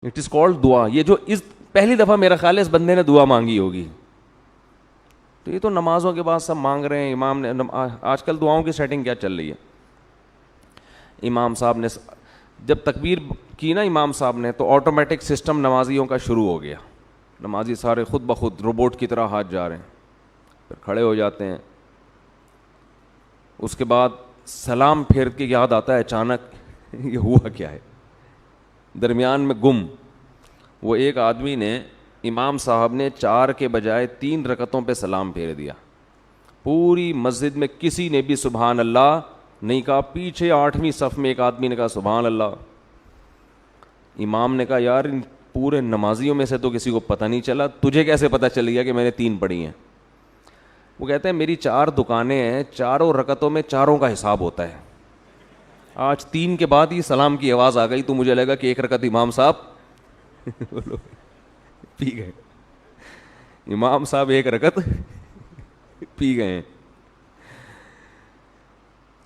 It is called دعا. یہ جو اس پہلی دفعہ میرا خیال ہے اس بندے نے دعا مانگی ہوگی. تو یہ تو نمازوں کے بعد سب مانگ رہے ہیں. امام نے آج کل دعاؤں کی سیٹنگ کیا چل رہی ہے, امام صاحب نے جب تکبیر کی نا امام صاحب نے, تو آٹومیٹک سسٹم نمازیوں کا شروع ہو گیا. نمازی سارے خود بخود روبوٹ کی طرح ہاتھ جا رہے ہیں, پھر کھڑے ہو جاتے ہیں. اس کے بعد سلام پھیر کے یاد آتا ہے اچانک یہ ہوا کیا ہے, درمیان میں گم. وہ ایک آدمی نے, امام صاحب نے 4 کے بجائے 3 رکعتوں پہ سلام پھیر دیا. پوری مسجد میں کسی نے بھی سبحان اللہ نہیں کہا. پیچھے 8ویں صف میں ایک آدمی نے کہا سبحان اللہ. امام نے کہا یار ان پورے نمازیوں میں سے تو کسی کو پتہ نہیں چلا, تجھے کیسے پتہ چل گیا کہ میں نے 3 پڑھی ہیں؟ وہ کہتے ہیں میری 4 دکانیں ہیں, چاروں رکعتوں میں چاروں کا حساب ہوتا ہے. آج 3 کے بعد ہی سلام کی آواز آ گئی تو مجھے لگا کہ 1 رکعت امام صاحب پی گئے. امام صاحب 1 رکعت پی گئے ہیں.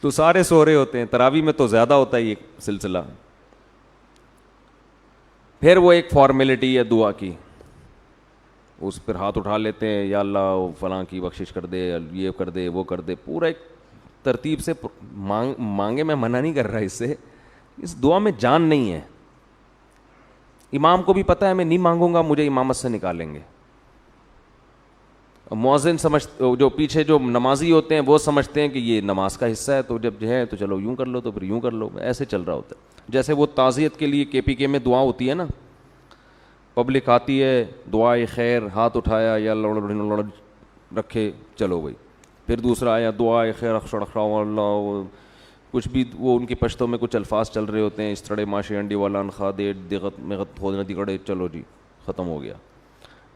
تو سارے سو رہے ہوتے ہیں. تراویح میں تو زیادہ ہوتا ہے یہ سلسلہ. پھر وہ ایک فارمیلٹی ہے دعا کی, اس پر ہاتھ اٹھا لیتے ہیں, یا اللہ فلاں کی بخشش کر دے, یہ کر دے, وہ کر دے. پورا ایک ترتیب سے مانگے. میں منع نہیں کر رہا اس سے, اس دعا میں جان نہیں ہے. امام کو بھی پتہ ہے میں نہیں مانگوں گا مجھے امامت سے نکالیں گے. مؤذن جو پیچھے جو نمازی ہوتے ہیں وہ سمجھتے ہیں کہ یہ نماز کا حصہ ہے, تو جب جو ہے تو چلو یوں کر لو تو پھر یوں کر لو. ایسے چل رہا ہوتا ہے. جیسے وہ تعزیت کے لیے کے میں دعا ہوتی ہے نا, پبلک آتی ہے, دعائے خیر, ہاتھ اٹھایا یا رکھے, چلو بھائی. پھر دوسرا آیا دعائے خیر اللہ, کچھ بھی وہ ان کی پشتوں میں کچھ الفاظ چل رہے ہوتے ہیں, اس طرح ماشی انڈی والا انخا دے دغت مغت ہو ندی کڑے, چلو جی ختم ہو گیا.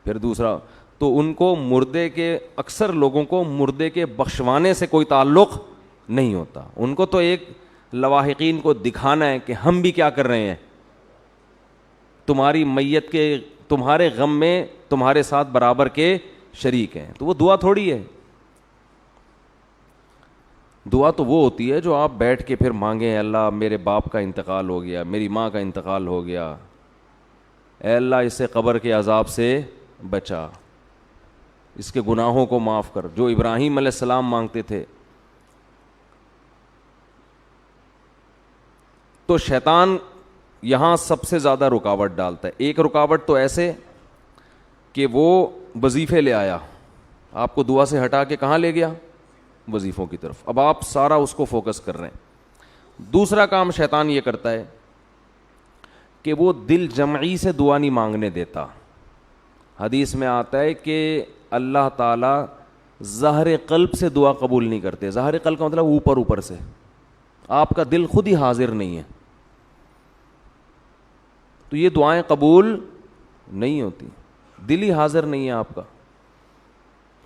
پھر دوسرا, تو ان کو مردے کے, اکثر لوگوں کو مردے کے بخشوانے سے کوئی تعلق نہیں ہوتا. ان کو تو ایک لواحقین کو دکھانا ہے کہ ہم بھی کیا کر رہے ہیں, تمہاری میت کے, تمہارے غم میں تمہارے ساتھ برابر کے شریک ہیں. تو وہ دعا تھوڑی ہے. دعا تو وہ ہوتی ہے جو آپ بیٹھ کے پھر مانگیں, اللہ میرے باپ کا انتقال ہو گیا, میری ماں کا انتقال ہو گیا, اے اللہ اسے قبر کے عذاب سے بچا, اس کے گناہوں کو معاف کر, جو ابراہیم علیہ السلام مانگتے تھے. تو شیطان یہاں سب سے زیادہ رکاوٹ ڈالتا ہے. ایک رکاوٹ تو ایسے کہ وہ وظیفے لے آیا, آپ کو دعا سے ہٹا کے کہاں لے گیا, وظیفوں کی طرف. اب آپ سارا اس کو فوکس کر رہے ہیں. دوسرا کام شیطان یہ کرتا ہے کہ وہ دل جمعی سے دعا نہیں مانگنے دیتا. حدیث میں آتا ہے کہ اللہ تعالیٰ ظاہر قلب سے دعا قبول نہیں کرتے. ظاہر قلب کا مطلب اوپر اوپر سے, آپ کا دل خود ہی حاضر نہیں ہے, تو یہ دعائیں قبول نہیں ہوتی. دل ہی حاضر نہیں ہے آپ کا.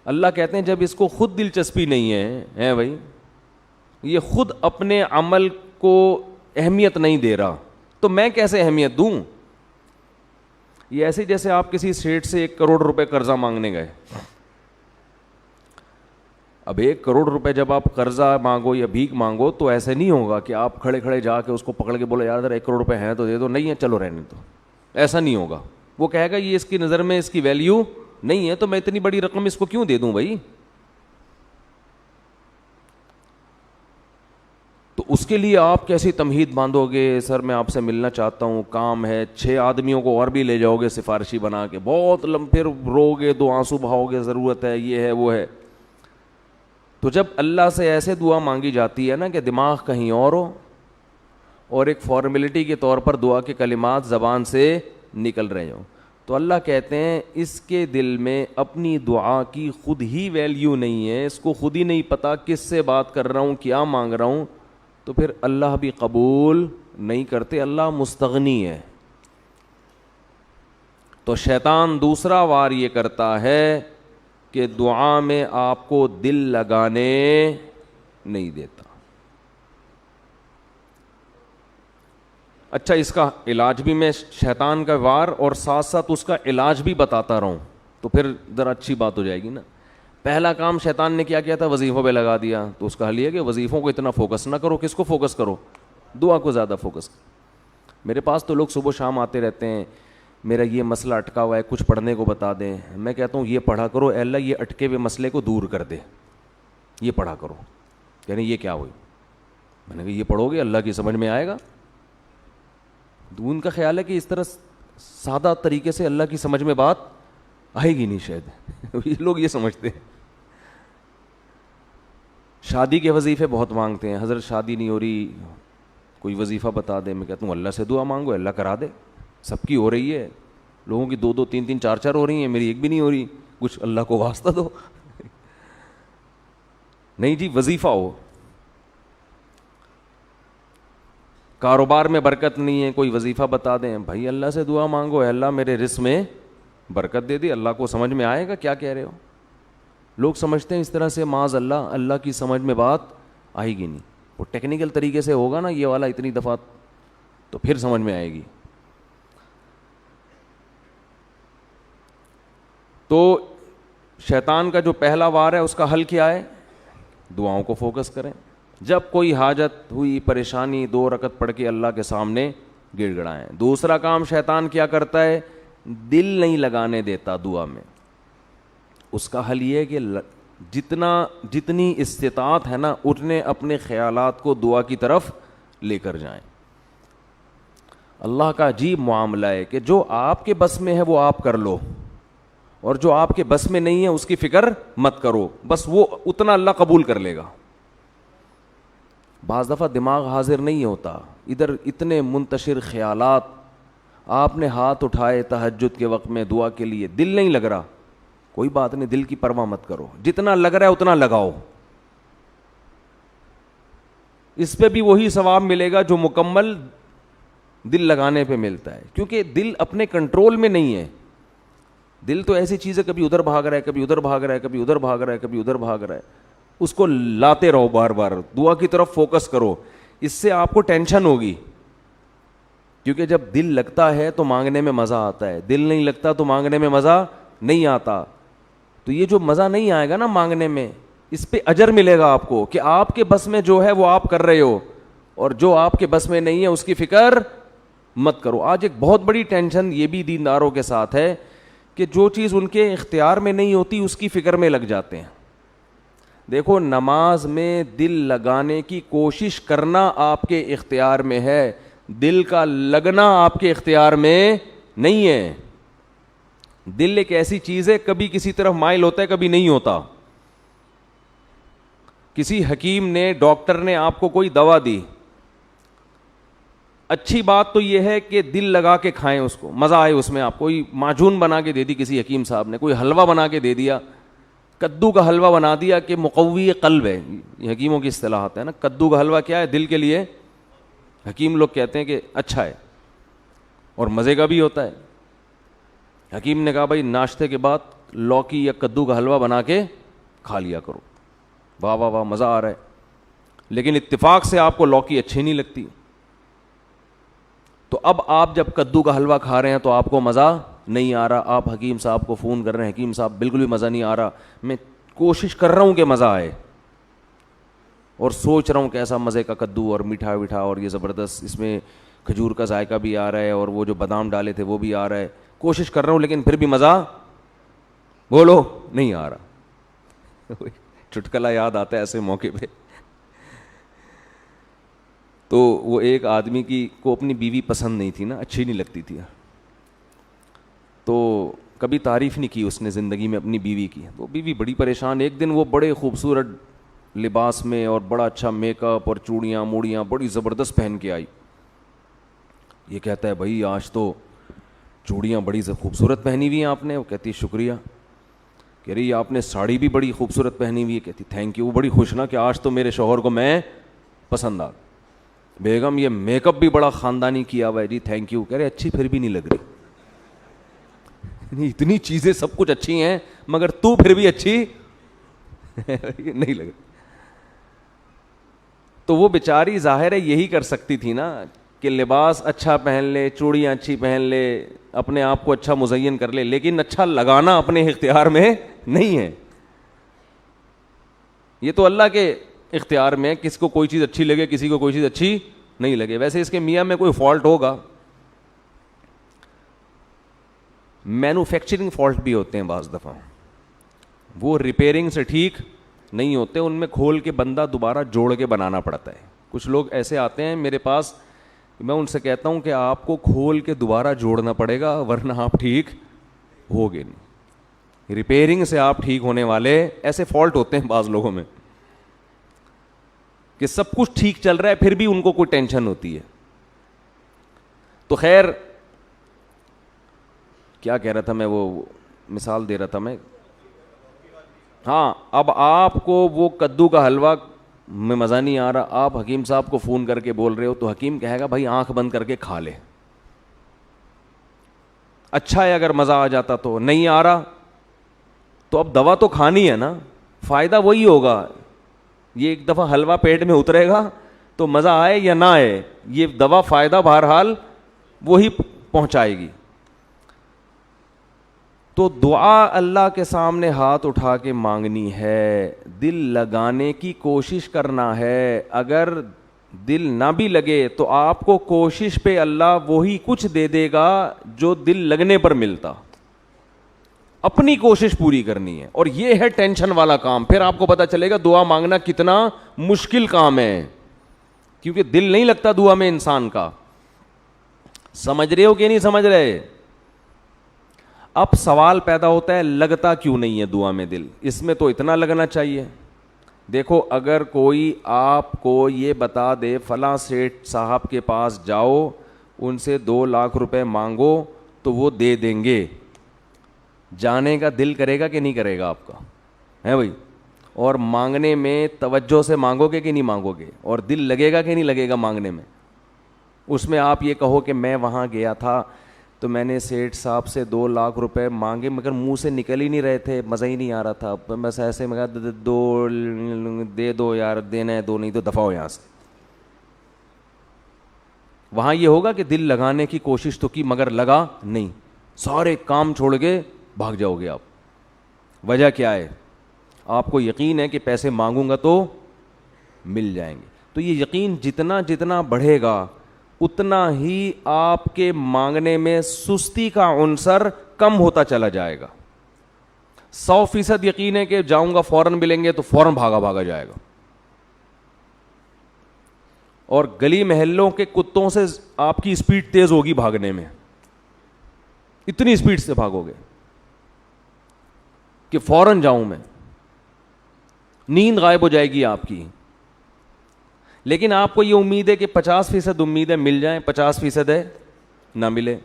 اللہ کہتے ہیں جب اس کو خود دلچسپی نہیں ہے بھائی, یہ خود اپنے عمل کو اہمیت نہیں دے رہا, تو میں کیسے اہمیت دوں. یہ ایسے جیسے آپ کسی سیٹ سے 1 کروڑ روپے قرضہ مانگنے گئے. اب 1 کروڑ روپے جب آپ قرضہ مانگو یا بھیک مانگو تو ایسے نہیں ہوگا کہ آپ کھڑے کھڑے جا کے اس کو پکڑ کے بولو یار ذرا 1 کروڑ روپے ہیں تو دے دو, نہیں ہے چلو رہنے دو. ایسا نہیں ہوگا. وہ کہے گا یہ اس کی نظر میں اس کی ویلیو نہیں ہے, تو میں اتنی بڑی رقم اس کو کیوں دے دوں بھائی. تو اس کے لیے آپ کیسی تمہید باندھو گے, سر میں آپ سے ملنا چاہتا ہوں, کام ہے, 6 آدمیوں کو اور بھی لے جاؤ گے سفارشی بنا کے, بہت پھر رو گے, 2 آنسو بہاؤ گے, ضرورت ہے, یہ ہے وہ ہے. تو جب اللہ سے ایسے دعا مانگی جاتی ہے نا کہ دماغ کہیں اور ہو, اور ایک فارمیلٹی کے طور پر دعا کے کلمات زبان سے نکل رہے ہوں, تو اللہ کہتے ہیں اس کے دل میں اپنی دعا کی خود ہی ویلیو نہیں ہے, اس کو خود ہی نہیں پتا کس سے بات کر رہا ہوں, کیا مانگ رہا ہوں, تو پھر اللہ بھی قبول نہیں کرتے. اللہ مستغنی ہے. تو شیطان دوسرا وار یہ کرتا ہے کہ دعا میں آپ کو دل لگانے نہیں دیتا. اچھا, اس کا علاج بھی میں شیطان کا وار اور ساتھ ساتھ اس کا علاج بھی بتاتا رہوں تو پھر ذرا اچھی بات ہو جائے گی نا. پہلا کام شیطان نے کیا تھا, وظیفوں پہ لگا دیا. تو اس کا حل یہ کہ وظیفوں کو اتنا فوکس نہ کرو, کس کو فوکس کرو, دعا کو زیادہ فوکس کرو. میرے پاس تو لوگ صبح شام آتے رہتے ہیں, میرا یہ مسئلہ اٹکا ہوا ہے, کچھ پڑھنے کو بتا دیں. میں کہتا ہوں یہ پڑھا کرو, اے اللہ یہ اٹکے ہوئے مسئلے کو دور کر دے, یہ پڑھا کرو. یعنی یہ کیا ہوئی؟ میں نے کہا یہ پڑھو گے اللہ کی سمجھ میں آئے گا. ان کا خیال ہے کہ اس طرح سادہ طریقے سے اللہ کی سمجھ میں بات آئے گی نہیں شاید. یہ لوگ یہ سمجھتے ہیں. شادی کے وظیفے بہت مانگتے ہیں, حضرت شادی نہیں ہو رہی, کوئی وظیفہ بتا دے. میں کہتا ہوں اللہ سے دعا مانگو, اللہ کرا دے. سب کی ہو رہی ہے, لوگوں کی 2 2 3 3 4 4 ہو رہی ہیں, میری ایک بھی نہیں ہو رہی. کچھ اللہ کو واسطہ دو. نہیں جی, وظیفہ ہو. کاروبار میں برکت نہیں ہے, کوئی وظیفہ بتا دیں. بھائی اللہ سے دعا مانگو, اے اللہ میرے رزق میں برکت دے دی. اللہ کو سمجھ میں آئے گا کیا کہہ رہے ہو. لوگ سمجھتے ہیں اس طرح سے معاذ اللہ اللہ کی سمجھ میں بات آئے گی نہیں. وہ ٹیکنیکل طریقے سے ہوگا نا یہ والا اتنی دفعہ, تو پھر سمجھ میں آئے گی. تو شیطان کا جو پہلا وار ہے اس کا حل کیا ہے؟ دعاؤں کو فوکس کریں. جب کوئی حاجت ہوئی, پریشانی, 2 رکعت پڑھ کے اللہ کے سامنے گڑ گڑائیں. دوسرا کام شیطان کیا کرتا ہے؟ دل نہیں لگانے دیتا دعا میں. اس کا حل یہ ہے کہ جتنی استطاعت ہے نا اتنے اپنے خیالات کو دعا کی طرف لے کر جائیں. اللہ کا عجیب معاملہ ہے کہ جو آپ کے بس میں ہے وہ آپ کر لو, اور جو آپ کے بس میں نہیں ہے اس کی فکر مت کرو. بس وہ اتنا اللہ قبول کر لے گا. بعض دفعہ دماغ حاضر نہیں ہوتا, ادھر اتنے منتشر خیالات. آپ نے ہاتھ اٹھائے تہجد کے وقت میں دعا کے لیے, دل نہیں لگ رہا, کوئی بات نہیں, دل کی پرواہ مت کرو. جتنا لگ رہا ہے اتنا لگاؤ. اس پہ بھی وہی ثواب ملے گا جو مکمل دل لگانے پہ ملتا ہے, کیونکہ دل اپنے کنٹرول میں نہیں ہے. دل تو ایسی چیز ہے, کبھی ادھر بھاگ رہا ہے, کبھی ادھر بھاگ رہا ہے, کبھی ادھر بھاگ رہا ہے, کبھی ادھر بھاگ رہا ہے. اس کو لاتے رہو بار بار, دعا کی طرف فوکس کرو. اس سے آپ کو ٹینشن ہوگی, کیونکہ جب دل لگتا ہے تو مانگنے میں مزہ آتا ہے, دل نہیں لگتا تو مانگنے میں مزہ نہیں آتا. تو یہ جو مزہ نہیں آئے گا نا مانگنے میں, اس پہ اجر ملے گا آپ کو کہ آپ کے بس میں جو ہے وہ آپ کر رہے ہو, اور جو آپ کے بس میں نہیں ہے اس کی فکر مت کرو. آج ایک بہت بڑی ٹینشن یہ بھی دینداروں کے ساتھ ہے کہ جو چیز ان کے اختیار میں نہیں ہوتی اس کی فکر میں لگ جاتے ہیں. دیکھو, نماز میں دل لگانے کی کوشش کرنا آپ کے اختیار میں ہے, دل کا لگنا آپ کے اختیار میں نہیں ہے. دل ایک ایسی چیز ہے, کبھی کسی طرف مائل ہوتا ہے, کبھی نہیں ہوتا. کسی حکیم نے, ڈاکٹر نے آپ کو کوئی دوا دی, اچھی بات تو یہ ہے کہ دل لگا کے کھائیں اس کو, مزہ آئے اس میں. آپ کوئی معجون بنا کے دے دی کسی حکیم صاحب نے, کوئی حلوہ بنا کے دے دیا, کدو کا حلوہ بنا دیا کہ مقوی قلب ہے, یہ حکیموں کی اصطلاحات ہے نا. کدو کا حلوہ کیا ہے؟ دل کے لیے. حکیم لوگ کہتے ہیں کہ اچھا ہے اور مزے کا بھی ہوتا ہے. حکیم نے کہا بھائی ناشتے کے بعد لوکی یا کدو کا حلوہ بنا کے کھا لیا کرو. واہ واہ واہ, مزہ آ رہا ہے. لیکن اتفاق سے آپ کو لوکی اچھی نہیں لگتی, تو اب آپ جب کدو کا حلوہ کھا رہے ہیں تو آپ کو مزہ نہیں آ رہا. آپ حکیم صاحب کو فون کر رہے ہیں, حکیم صاحب بالکل بھی مزہ نہیں آ رہا, میں کوشش کر رہا ہوں کہ مزہ آئے, اور سوچ رہا ہوں کیسا مزے کا کدو اور میٹھا میٹھا, اور یہ زبردست اس میں کھجور کا ذائقہ بھی آ رہا ہے, اور وہ جو بادام ڈالے تھے وہ بھی آ رہا ہے. کوشش کر رہا ہوں لیکن پھر بھی مزہ بولو نہیں آ رہا. چٹکلا یاد آتا ہے ایسے موقع پہ. تو وہ ایک آدمی کی کو اپنی بیوی پسند نہیں تھی نا, اچھی نہیں لگتی تھی, تو کبھی تعریف نہیں کی اس نے زندگی میں اپنی بیوی کی. وہ بیوی بڑی پریشان. ایک دن وہ بڑے خوبصورت لباس میں اور بڑا اچھا میک اپ اور چوڑیاں موڑیاں بڑی زبردست پہن کے آئی. یہ کہتا ہے بھائی آج تو چوڑیاں بڑی خوبصورت پہنی ہوئی ہیں آپ نے. وہ کہتی شکریہ. کہہ رہی آپ نے ساڑی بھی بڑی خوبصورت پہنی ہوئی ہے. کہتی تھینک یو. وہ بڑی خوش نا کہ آج تو میرے شوہر کو میں پسند آ. بیگم یہ میک اپ بھی بڑا خاندانی کیا ہوا ہے. جی تھینک یو. کہہ رہے اچھی پھر بھی نہیں لگ رہی. اتنی چیزیں سب کچھ اچھی ہیں مگر تو پھر بھی اچھی نہیں لگ رہی. تو وہ بیچاری ظاہر ہے یہی کر سکتی تھی نا کہ لباس اچھا پہن لے, چوڑیاں اچھی پہن لے, اپنے آپ کو اچھا مزین کر لے, لیکن اچھا لگانا اپنے اختیار میں نہیں ہے. یہ تو اللہ کے اختیار میں, کس کو کوئی چیز اچھی لگے, کسی کو کوئی چیز اچھی نہیں لگے. ویسے اس کے میاں میں کوئی فالٹ ہوگا, مینوفیکچرنگ فالٹ بھی ہوتے ہیں بعض دفعہ, وہ ریپیئرنگ سے ٹھیک نہیں ہوتے, ان میں کھول کے بندہ دوبارہ جوڑ کے بنانا پڑتا ہے. کچھ لوگ ایسے آتے ہیں میرے پاس, میں ان سے کہتا ہوں کہ آپ کو کھول کے دوبارہ جوڑنا پڑے گا ورنہ آپ ٹھیک ہوگے نہیں. ریپیئرنگ سے آپ ٹھیک ہونے والے, ایسے فالٹ ہوتے ہیں بعض لوگوں میں کہ سب کچھ ٹھیک چل رہا ہے پھر بھی ان کو کوئی ٹینشن ہوتی ہے. تو خیر کیا کہہ رہا تھا میں, وہ مثال دے رہا تھا میں. ہاں, اب آپ کو وہ کدو کا حلوہ میں مزہ نہیں آ رہا, آپ حکیم صاحب کو فون کر کے بول رہے ہو, تو حکیم کہے گا بھائی آنکھ بند کر کے کھا لے. اچھا ہے اگر مزہ آ جاتا, تو نہیں آ رہا تو اب دوا تو کھانی ہے نا, فائدہ وہی ہوگا. یہ ایک دفعہ حلوہ پیٹ میں اترے گا تو مزہ آئے یا نہ آئے, یہ دوا فائدہ بہرحال وہی پہنچائے گی. تو دعا اللہ کے سامنے ہاتھ اٹھا کے مانگنی ہے, دل لگانے کی کوشش کرنا ہے. اگر دل نہ بھی لگے تو آپ کو کوشش پہ اللہ وہی کچھ دے دے گا جو دل لگنے پر ملتا. اپنی کوشش پوری کرنی ہے, اور یہ ہے ٹینشن والا کام. پھر آپ کو پتا چلے گا دعا مانگنا کتنا مشکل کام ہے, کیونکہ دل نہیں لگتا دعا میں انسان کا. سمجھ رہے ہو کہ نہیں سمجھ رہے؟ اب سوال پیدا ہوتا ہے لگتا کیوں نہیں ہے دعا میں دل, اس میں تو اتنا لگنا چاہیے. دیکھو اگر کوئی آپ کو یہ بتا دے فلاں سیٹھ صاحب کے پاس جاؤ, ان سے 2 لاکھ روپے مانگو تو وہ دے دیں گے, جانے کا دل کرے گا کہ نہیں کرے گا آپ کا, ہے بھائی؟ اور مانگنے میں توجہ سے مانگو گے کہ نہیں مانگو گے, اور دل لگے گا کہ نہیں لگے گا مانگنے میں. اس میں آپ یہ کہو کہ میں وہاں گیا تھا تو میں نے سیٹھ صاحب سے 2 لاکھ روپے مانگے مگر منہ سے نکل ہی نہیں رہے تھے, مزہ ہی نہیں آ رہا تھا, بس ایسے میں کہا 2 دے دو یار, دینا ہے 2 نہیں تو دفع ہو یہاں سے. وہاں یہ ہوگا کہ دل لگانے کی کوشش تو کی مگر لگا نہیں, سارے کام چھوڑ کے بھاگ جاؤ گے آپ. وجہ کیا ہے؟ آپ کو یقین ہے کہ پیسے مانگوں گا تو مل جائیں گے. تو یہ یقین جتنا جتنا بڑھے گا اتنا ہی آپ کے مانگنے میں سستی کا عنصر کم ہوتا چلا جائے گا. 100% یقین ہے کہ جاؤں گا فوراً ملیں گے تو فوراً بھاگا بھاگا جائے گا. اور گلی محلوں کے کتوں سے آپ کی اسپیڈ تیز ہوگی بھاگنے میں, اتنی اسپیڈ سے بھاگو گے کہ فوراً جاؤں میں, نیند غائب ہو جائے گی آپ کی. لیکن آپ کو یہ امید ہے کہ 50% امید ہے مل جائیں, 50% ہے نہ ملے.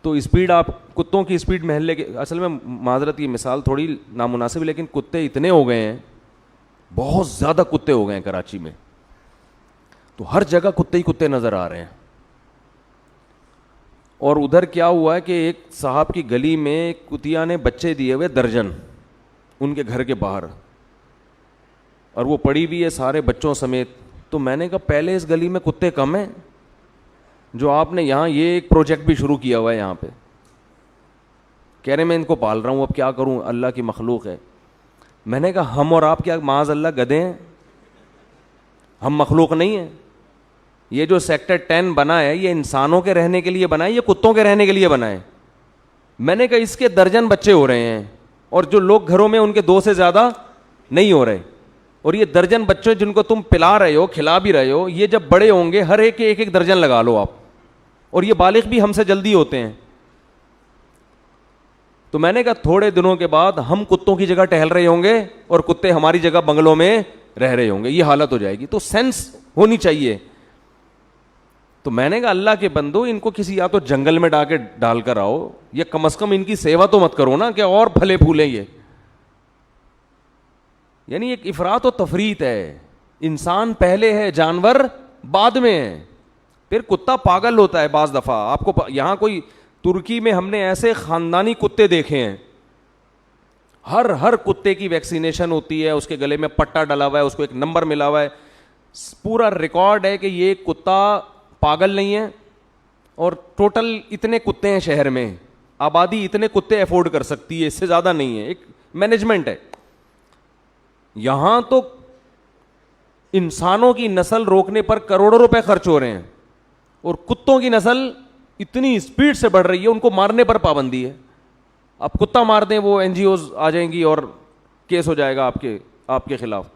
تو اسپیڈ آپ کتوں کی اسپیڈ محلے کے, اصل میں معذرت یہ مثال تھوڑی نامناسب ہے, لیکن کتے اتنے ہو گئے ہیں, بہت زیادہ کتے ہو گئے ہیں کراچی میں, تو ہر جگہ کتے ہی کتے نظر آ رہے ہیں. اور ادھر کیا ہوا ہے کہ ایک صاحب کی گلی میں کتیا نے بچے دیے ہوئے درجن ان کے گھر کے باہر, اور وہ پڑی بھی ہے سارے بچوں سمیت. تو میں نے کہا پہلے اس گلی میں کتے کم ہیں جو آپ نے یہاں یہ ایک پروجیکٹ بھی شروع کیا ہوا ہے یہاں پہ. کہہ رہے میں ان کو پال رہا ہوں, اب کیا کروں, اللہ کی مخلوق ہے. میں نے کہا ہم اور آپ کیا معاذ اللہ گدھے ہیں؟ ہم مخلوق نہیں ہیں. یہ جو سیکٹر 10 بنا ہے یہ انسانوں کے رہنے کے لیے بنا ہے, یہ کتوں کے رہنے کے لیے بنا ہے. میں نے کہا اس کے درجن بچے ہو رہے ہیں, اور جو لوگ گھروں میں ان کے 2 سے زیادہ نہیں ہو رہے. اور یہ درجن بچے جن کو تم پلا رہے ہو کھلا بھی رہے ہو, یہ جب بڑے ہوں گے ہر ایک کے 1-1 درجن لگا لو آپ, اور یہ بالغ بھی ہم سے جلدی ہوتے ہیں. تو میں نے کہا تھوڑے دنوں کے بعد ہم کتوں کی جگہ ٹہل رہے ہوں گے اور کتے ہماری جگہ بنگلوں میں رہ رہے ہوں گے, یہ حالت ہو جائے گی. تو سینس ہونی چاہیے. تو میں نے کہا اللہ کے بندو ان کو کسی یا تو جنگل میں ڈال کر آؤ, یا کم از کم ان کی سیوا تو مت کرو نا کہ اور پھلے پھولیں یہ. یعنی ایک افراط و تفریط ہے. انسان پہلے ہے, جانور بعد میں ہے. پھر کتا پاگل ہوتا ہے بعض دفعہ. آپ کو یہاں کوئی ترکی میں ہم نے ایسے خاندانی کتے دیکھے ہیں, ہر کتے کی ویکسینیشن ہوتی ہے, اس کے گلے میں پٹا ڈلا ہوا ہے, اس کو ایک نمبر ملا ہوا ہے, پورا ریکارڈ ہے کہ یہ کتا پاگل نہیں ہے. اور ٹوٹل اتنے کتے ہیں شہر میں, آبادی اتنے کتے افورڈ کر سکتی ہے, اس سے زیادہ نہیں ہے. ایک مینجمنٹ ہے. یہاں تو انسانوں کی نسل روکنے پر کروڑوں روپے خرچ ہو رہے ہیں, اور کتوں کی نسل اتنی اسپیڈ سے بڑھ رہی ہے, ان کو مارنے پر پابندی ہے. آپ کتا مار دیں وہ NGOs آ جائیں گی اور کیس ہو جائے گا آپ کے خلاف.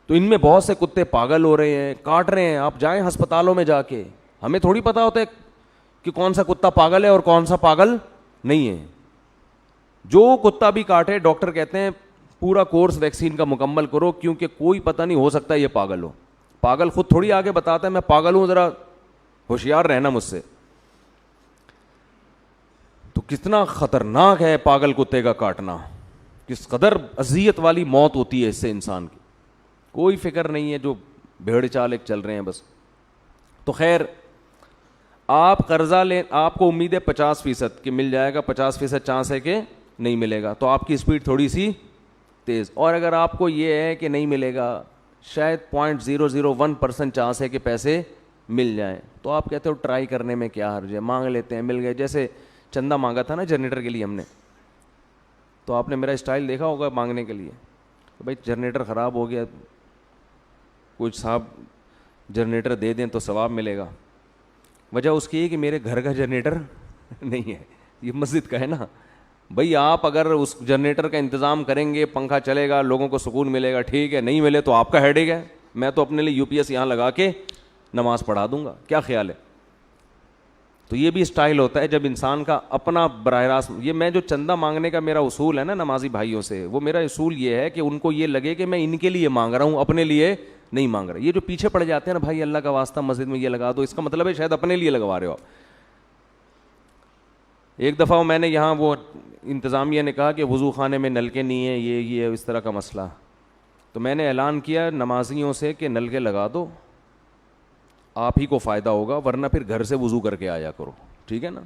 تو ان میں بہت سے کتے پاگل ہو رہے ہیں, کاٹ رہے ہیں. آپ جائیں ہسپتالوں میں جا کے, ہمیں تھوڑی پتا ہوتا ہے کہ کون سا کتا پاگل ہے اور کون سا پاگل نہیں ہے. جو کتا بھی کاٹے ڈاکٹر کہتے ہیں پورا کورس ویکسین کا مکمل کرو, کیونکہ کوئی پتہ نہیں ہو سکتا یہ پاگل ہو. پاگل خود تھوڑی آگے بتاتا ہے میں پاگل ہوں, ذرا ہوشیار رہنا مجھ سے. تو کتنا خطرناک ہے پاگل کتے کا کاٹنا, کس قدر اذیت والی موت ہوتی ہے اس سے انسان کی. کوئی فکر نہیں ہے, جو بھیڑ چال ایک چل رہے ہیں بس. تو خیر, آپ قرضہ لیں, آپ کو امید ہے 50% کہ مل جائے گا, 50% چانس ہے کہ نہیں ملے گا, تو آپ کی اسپیڈ تھوڑی سی تیز. اور اگر آپ کو یہ ہے کہ نہیں ملے گا, شاید 0.001% چانس ہے کہ پیسے مل جائیں, تو آپ کہتے ہو ٹرائی کرنے میں کیا حرج ہے, مانگ لیتے ہیں, مل گئے. جیسے چندہ مانگا تھا نا جنریٹر کے لیے ہم نے, تو آپ نے میرا اسٹائل دیکھا ہوگا مانگنے کے لیے. تو بھائی جنریٹر خراب ہو گیا, کچھ صاحب جنریٹر دے دیں تو ثواب ملے گا. وجہ اس کی ہے کہ میرے گھر کا جنریٹر نہیں ہے, یہ مسجد کا ہے نا. بھائی آپ اگر اس جنریٹر کا انتظام کریں گے, پنکھا چلے گا, لوگوں کو سکون ملے گا, ٹھیک ہے. نہیں ملے تو آپ کا ہیڈیک ہے, میں تو اپنے لیے UPS یہاں لگا کے نماز پڑھا دوں گا. کیا خیال ہے؟ تو یہ بھی اسٹائل ہوتا ہے جب انسان کا اپنا براہ راست. یہ میں جو چندہ مانگنے کا میرا اصول ہے نا نمازی بھائیوں سے, وہ میرا اصول یہ ہے کہ ان کو یہ لگے کہ میں ان کے لیے مانگ رہا ہوں, اپنے لیے نہیں مانگ رہا. یہ جو پیچھے پڑ جاتے ہیں نا, بھائی اللہ کا واسطہ مسجد میں یہ لگا دو, اس کا مطلب ہے شاید اپنے لیے لگوا رہے ہو. ایک دفعہ میں نے یہاں وہ انتظامیہ نے کہا کہ وضو خانے میں نلکے نہیں ہیں, یہ اس طرح کا مسئلہ. تو میں نے اعلان کیا نمازیوں سے کہ نلکے لگا دو, آپ ہی کو فائدہ ہوگا, ورنہ پھر گھر سے وضو کر کے آیا کرو, ٹھیک ہے نا.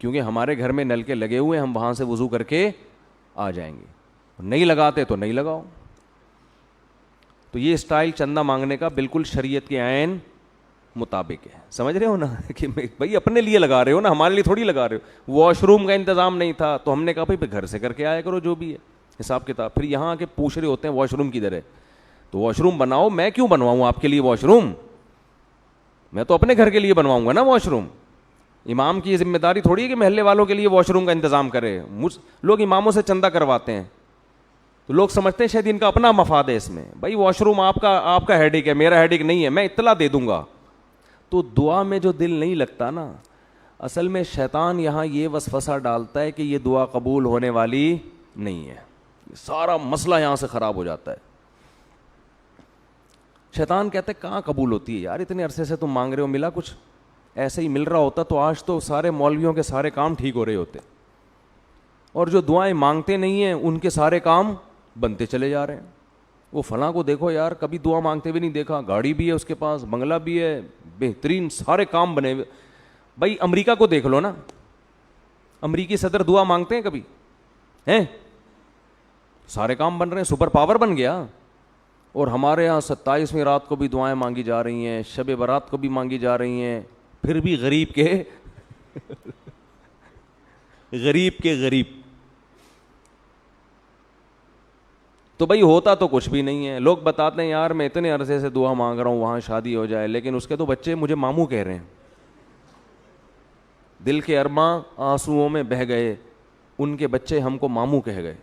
کیونکہ ہمارے گھر میں نلکے لگے ہوئے, ہم وہاں سے وضو کر کے آ جائیں گے. نہیں لگاتے تو نہیں لگاؤ. تو یہ اسٹائل چندہ مانگنے کا بالکل شریعت کے عین مطابق ہے. سمجھ رہے ہو نا کہ بھائی اپنے لیے لگا رہے ہو نا, ہمارے لیے تھوڑی لگا رہے ہو. واش روم کا انتظام نہیں تھا تو ہم نے کہا بھائی گھر سے کر کے آیا کرو, جو بھی ہے حساب کتاب. پھر یہاں آ کے پوچھ رہے ہوتے ہیں واش روم کدھر ہے, تو واش روم بناؤ. میں کیوں بنواؤں آپ کے لیے واش روم, میں تو اپنے گھر کے لیے بنواؤں گا نا واش روم. امام کی یہ ذمہ داری تھوڑی ہے کہ محلے والوں کے لیے واش روم کا انتظام کرے. لوگ اماموں سے چندہ کرواتے ہیں تو لوگ سمجھتے ہیں شاید ان کا اپنا مفاد ہے اس میں. بھائی واش روم آپ کا ہیڈیک ہے, میرا ہیڈیک نہیں ہے, میں اطلاع دے دوں گا. تو دعا میں جو دل نہیں لگتا نا, اصل میں شیطان یہاں یہ وسوسہ ڈالتا ہے کہ یہ دعا قبول ہونے والی نہیں ہے. سارا مسئلہ یہاں سے خراب ہو جاتا ہے. شیطان کہتا ہے کہاں قبول ہوتی ہے یار, اتنے عرصے سے تم مانگ رہے ہو, ملا کچھ؟ ایسے ہی مل رہا ہوتا تو آج تو سارے مولویوں کے سارے کام ٹھیک ہو رہے ہوتے, اور جو دعائیں مانگتے نہیں ہیں ان کے سارے کام بنتے چلے جا رہے ہیں. وہ فلاں کو دیکھو یار, کبھی دعا مانگتے بھی نہیں دیکھا, گاڑی بھی ہے اس کے پاس, بنگلہ بھی ہے, بہترین سارے کام بنے ہوئے. بھائی امریکہ کو دیکھ لو نا, امریکی صدر دعا مانگتے ہیں کبھی ہیں؟ سارے کام بن رہے ہیں, سپر پاور بن گیا. اور ہمارے یہاں 27ویں رات کو بھی دعائیں مانگی جا رہی ہیں, شب برات کو بھی مانگی جا رہی ہیں, پھر بھی غریب کے غریب. تو بھائی ہوتا تو کچھ بھی نہیں ہے. لوگ بتاتے ہیں یار میں اتنے عرصے سے دعا مانگ رہا ہوں وہاں شادی ہو جائے, لیکن اس کے تو بچے مجھے ماموں کہہ رہے ہیں. دل کے ارماں آنسوؤں میں بہہ گئے, ان کے بچے ہم کو ماموں کہہ گئے.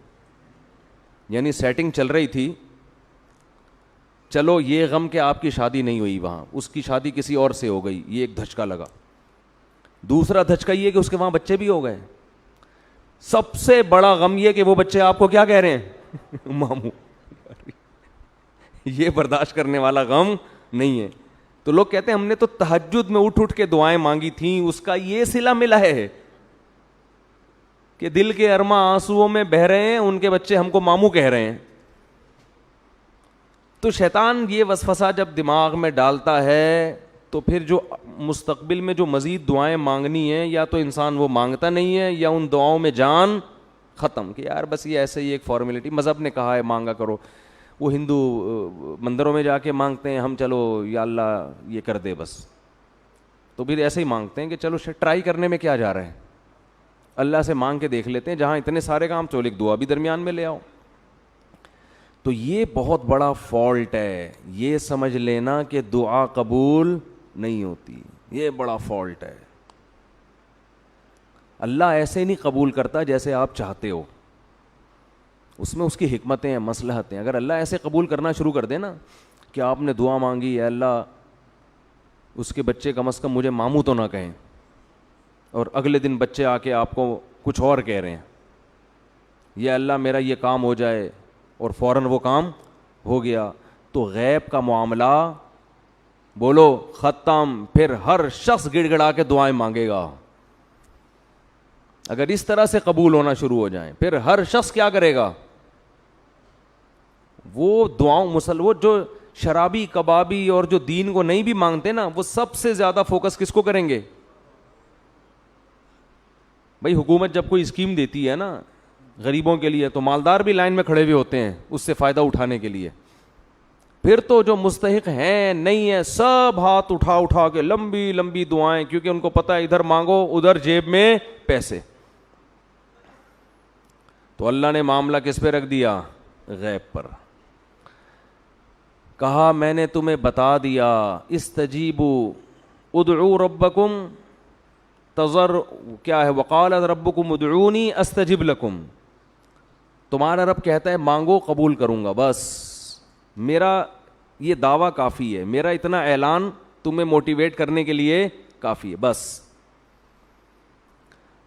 یعنی سیٹنگ چل رہی تھی, چلو یہ غم کہ آپ کی شادی نہیں ہوئی وہاں, اس کی شادی کسی اور سے ہو گئی, یہ ایک دھچکا لگا. دوسرا دھچکا یہ کہ اس کے وہاں بچے بھی ہو گئے. سب سے بڑا غم یہ کہ وہ بچے آپ کو کیا کہہ رہے ہیں ماموں. یہ برداشت کرنے والا غم نہیں ہے. تو لوگ کہتے ہیں ہم نے تو تہجد میں اٹھ کے دعائیں مانگی تھیں, اس کا یہ صلہ ملا ہے کہ دل کے ارماں آنسوؤں میں بہہ رہے ہیں, ان کے بچے ہم کو ماموں کہہ رہے ہیں. تو شیطان یہ وسوسہ جب دماغ میں ڈالتا ہے تو پھر جو مستقبل میں جو مزید دعائیں مانگنی ہیں, یا تو انسان وہ مانگتا نہیں ہے, یا ان دعاؤں میں جان ختم کہ یار بس یہ ایسے ہی ایک فارمیلٹی, مذہب نے کہا ہے مانگا کرو. وہ ہندو مندروں میں جا کے مانگتے ہیں, ہم چلو یا اللہ یہ کر دے بس. تو پھر ایسے ہی مانگتے ہیں کہ چلو ٹرائی کرنے میں کیا جا رہا ہے, اللہ سے مانگ کے دیکھ لیتے ہیں, جہاں اتنے سارے کام چلو ایک دعا بھی درمیان میں لے آؤ. تو یہ بہت بڑا فالٹ ہے, یہ سمجھ لینا کہ دعا قبول نہیں ہوتی. یہ بڑا فالٹ ہے. اللہ ایسے نہیں قبول کرتا جیسے آپ چاہتے ہو, اس میں اس کی حکمتیں ہیں, مصلحتیں. اگر اللہ ایسے قبول کرنا شروع کر دے نا کہ آپ نے دعا مانگی, اے اللہ اس کے بچے کم از کم مجھے ماموں تو نہ کہیں, اور اگلے دن بچے آ کے آپ کو کچھ اور کہہ رہے ہیں, یا اللہ میرا یہ کام ہو جائے, اور فوراً وہ کام ہو گیا, تو غیب کا معاملہ بولو ختم. پھر ہر شخص گڑ گڑا کے دعائیں مانگے گا. اگر اس طرح سے قبول ہونا شروع ہو جائیں, پھر ہر شخص کیا کرے گا, وہ دعاؤں وہ جو شرابی کبابی اور جو دین کو نہیں بھی مانگتے نا, وہ سب سے زیادہ فوکس کس کو کریں گے؟ بھائی حکومت جب کوئی اسکیم دیتی ہے نا غریبوں کے لیے, تو مالدار بھی لائن میں کھڑے ہوئے ہوتے ہیں اس سے فائدہ اٹھانے کے لیے. پھر تو جو مستحق ہیں نہیں ہے, سب ہاتھ اٹھا اٹھا کے لمبی لمبی دعائیں, کیونکہ ان کو پتہ ہے ادھر مانگو ادھر جیب میں پیسے. تو اللہ نے معاملہ کس پہ رکھ دیا؟ غیب پر. کہا میں نے تمہیں بتا دیا, استجیبوا ادعوا ربکم کیا ہے, وقال ربکم ادعونی استجب لکم. تمہارا رب کہتا ہے مانگو قبول کروں گا, بس میرا یہ دعویٰ کافی ہے, میرا اتنا اعلان تمہیں موٹیویٹ کرنے کے لیے کافی ہے بس.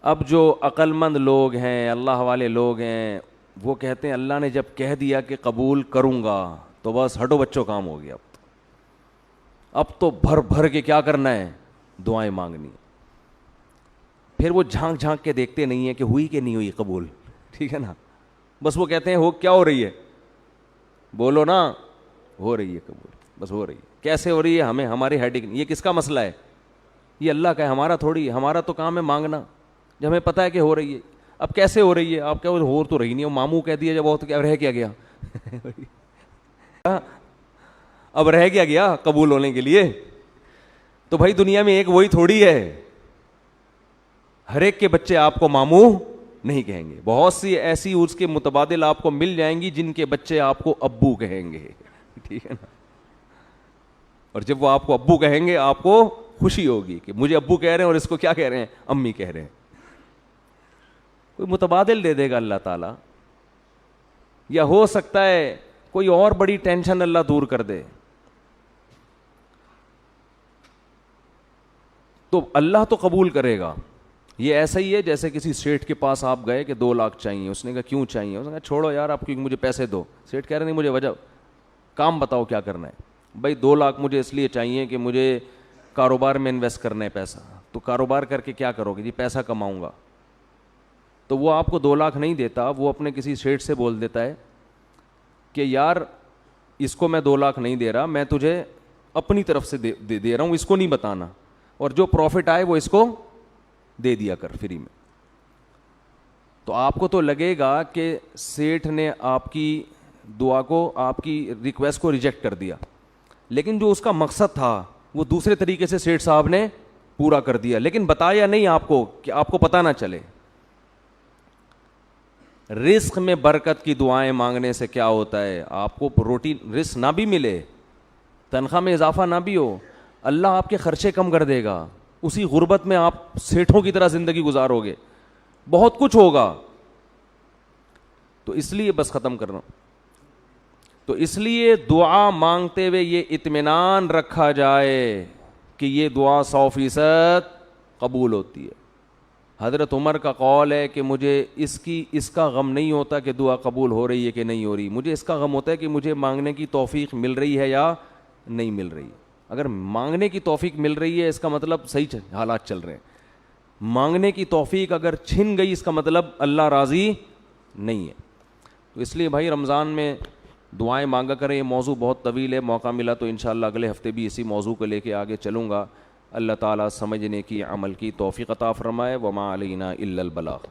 اب جو عقل مند لوگ ہیں, اللہ والے لوگ ہیں, وہ کہتے ہیں اللہ نے جب کہہ دیا کہ قبول کروں گا تو بس ہٹو بچوں کام ہو گیا. اب تو بھر بھر کے کیا کرنا ہے, دعائیں مانگنی. پھر وہ جھانک جھانک کے دیکھتے نہیں ہیں کہ ہوئی کہ نہیں ہوئی قبول, ٹھیک ہے نا, بس وہ کہتے ہیں ہو کیا ہو رہی ہے, بولو نا, ہو رہی ہے قبول, بس ہو رہی ہے. کیسے ہو رہی ہے ہمیں ہماری ہیڈک, یہ کس کا مسئلہ ہے, یہ اللہ کا ہے, ہمارا تھوڑی. ہمارا تو کام ہے مانگنا, جب ہمیں پتہ ہے کہ ہو رہی ہے. اب کیسے ہو رہی ہے, آپ کیا ہو تو رہی نہیں, وہ ماموں کہہ دیا جب وہ تو کیا رہ کیا گیا اب رہ کیا گیا قبول ہونے کے لیے. تو بھائی دنیا میں ایک وہی تھوڑی ہے, ہر ایک کے بچے آپ کو ماموں نہیں کہیں گے. بہت سی ایسی اس کے متبادل آپ کو مل جائیں گی جن کے بچے آپ کو ابو کہیں گے, ٹھیک ہے نا. اور جب وہ آپ کو ابو کہیں گے آپ کو خوشی ہوگی کہ مجھے ابو کہہ رہے ہیں اور اس کو کیا کہہ رہے ہیں, امی کہہ رہے ہیں. کوئی متبادل دے دے گا اللہ تعالیٰ, یا ہو سکتا ہے کوئی اور بڑی ٹینشن اللہ دور کر دے. تو اللہ تو قبول کرے گا. یہ ایسا ہی ہے جیسے کسی سیٹھ کے پاس آپ گئے کہ 2 لاکھ چاہیے, اس نے کہا کیوں چاہیے, اس نے کہا چھوڑو یار آپ کیونکہ مجھے پیسے دو. سیٹھ کہہ رہے نہیں مجھے وجہ, کام بتاؤ کیا کرنا ہے. بھائی 2 لاکھ مجھے اس لیے چاہیے کہ مجھے کاروبار میں انویسٹ کرنا ہے پیسہ. تو کاروبار کر کے کیا کرو گے جی, پیسہ کماؤں گا. تو وہ آپ کو 2 لاکھ نہیں دیتا, وہ اپنے کسی سیٹھ سے بول دیتا ہے کہ یار اس کو میں 2 لاکھ نہیں دے رہا, میں تجھے اپنی طرف سے دے رہا ہوں, اس کو نہیں بتانا, اور جو پروفٹ آئے وہ اس کو دے دیا کر فری میں. تو آپ کو تو لگے گا کہ سیٹھ نے آپ کی دعا کو, آپ کی ریکویسٹ کو ریجیکٹ کر دیا, لیکن جو اس کا مقصد تھا وہ دوسرے طریقے سے سیٹھ صاحب نے پورا کر دیا, لیکن بتایا نہیں آپ کو کہ آپ کو پتہ نہ چلے. رزق میں برکت کی دعائیں مانگنے سے کیا ہوتا ہے, آپ کو روٹی رزق نہ بھی ملے, تنخواہ میں اضافہ نہ بھی ہو, اللہ آپ کے خرچے کم کر دے گا. اسی غربت میں آپ سیٹھوں کی طرح زندگی گزارو گے, بہت کچھ ہوگا. تو اس لیے بس ختم کر رہا ہوں, تو اس لیے دعا مانگتے ہوئے یہ اطمینان رکھا جائے کہ یہ دعا 100% قبول ہوتی ہے. حضرت عمر کا قول ہے کہ مجھے اس کا غم نہیں ہوتا کہ دعا قبول ہو رہی ہے کہ نہیں ہو رہی, مجھے اس کا غم ہوتا ہے کہ مجھے مانگنے کی توفیق مل رہی ہے یا نہیں مل رہی. اگر مانگنے کی توفیق مل رہی ہے اس کا مطلب صحیح حالات چل رہے ہیں. مانگنے کی توفیق اگر چھن گئی اس کا مطلب اللہ راضی نہیں ہے. تو اس لیے بھائی رمضان میں دعائیں مانگا کریں. یہ موضوع بہت طویل ہے, موقع ملا تو انشاءاللہ اگلے ہفتے بھی اسی موضوع کو لے کے آگے چلوں گا. اللہ تعالیٰ سمجھنے کی, عمل کی توفیق عطا فرمائے. وما علینا الا البلاغ.